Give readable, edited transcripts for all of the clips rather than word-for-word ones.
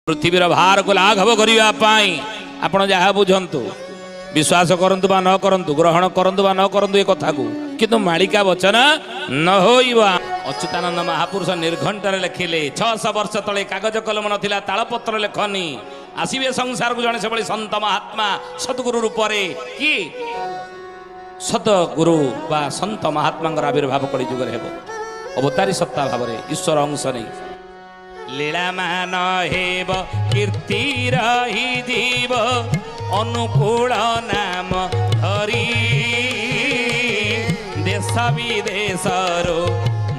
पृथ्वीर भार को लाघव करने आपण जहाँ बुझंतु विश्वास करंतु बा न करंतु ग्रहण करंतु बा न करंतु ए कथा को किंतु मालिका वचन न होइबा। अच्युतानंद महापुरुष निर्घंटार लिखिले 600 वर्ष तले कागज कलम नथिला तालपत्र लेखनी आसीबे संसार को जने से संत महात्मा सतगुरु रूपरे कि सतगुरु बा संत महात्मा आविर्भाव कली जुग हेबो अवतारी सत्ता भाव ईश्वर अंश नहीं लीला मान हेब कीर्ति रही जीव अनुकूल नाम धरी देश विदेशर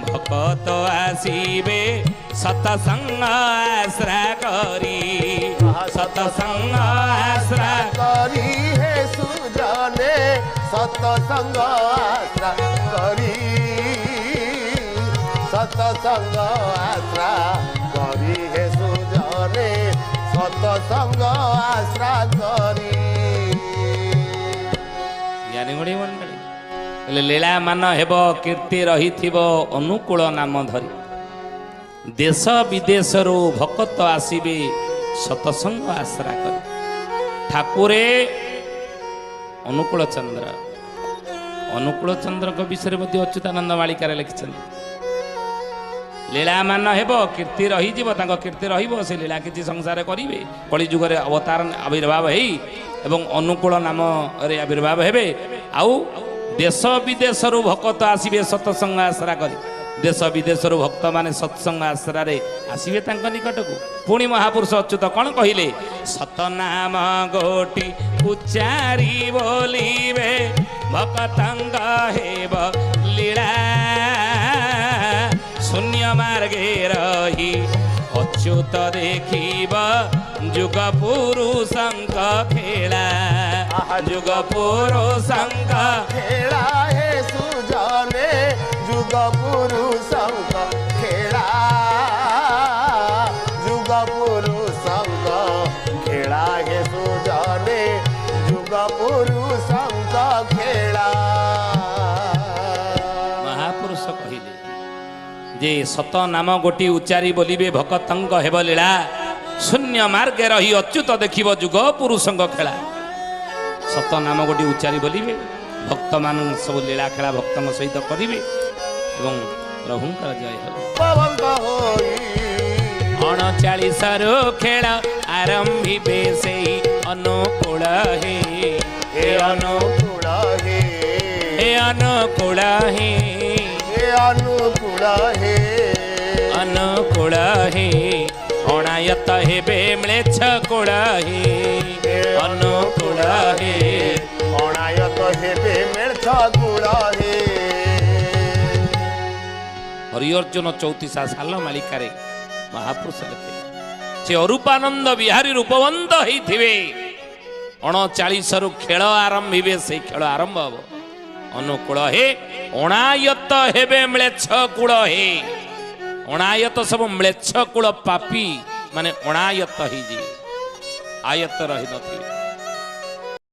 भक्त आसीबे सतसंग आश्रा करी सतसंग आश्रा करी हे सुजने सतसंग आश्रा करी सतसंग आश्रा करी हे सुजने सतसंग आश्रा करी। ज्ञानी मंडली लीला मान हेब कीर्ति रही अनुकूल नाम धरी देश विदेश भक्त आसीबे सतसंग आश्रा कर ठाकुरे अनुकूल चंद्र को विषय में अच्युतानंद मालिकार लिखिं लीला मान हेब कीर्ति रही कीर्ति रही से लीला किसी संसार करेंगे कली जुगर अवतार आविर्भाव एवं अनुकूल नाम आविर्भाव हेबे आउ देश विदेश भक्त आसीबे सतसंग आश्रा कर देश विदेश भक्त माने सत्संग आश्रा आसीबे निकट को पुणी महापुरुष अच्युत कौन कहले सतनाम गोटी उच्चारी बोलिबे भक्तंग हेब लीला शून्य मार्गे रही अच्युत देखिब जुग पुरुषंक खेला जुग पुरुषंक खेला हे सुजने जुग पुरुषंक खेला जुग पुरुषंक खेला हे सुजने जुग पुरुषंक खेला। महापुरुष कहले जे सत नाम गोटी उच्चारी बोलिबे भक्तंग हेब लीला शून्य मार्गे रही अच्युत देखिब जुग पुरुषंग खेला सत नाम गोटी उच्चारी बोलिबे भक्त मान सब लीला खेला भक्तों सहित करेंगे एवं प्रभुंकर जय हो 39 खेल आरंभिबे से अनुकूल हे अनुकूल हे अनुकूल हे अनुकूल हे अनुकूल हे अणायत हेबे म्लेच्छ कुल हे अनुकूल हे अणायत हेबे म्लेच्छ कुल हे। हरिअर्जुन 34 साल मालिकार महापुरुष लिखे से अरूपानंद बिहारी रूपवंत होइथिबे 39 खेल आरंभिबे से खेल आरंभ हब अनुकूल हे अणायत हेबे म्लेच्छ कुल हे अणायत सब म्लेच्छ कुल पापी माने अणायत ही जी आयत रही नथी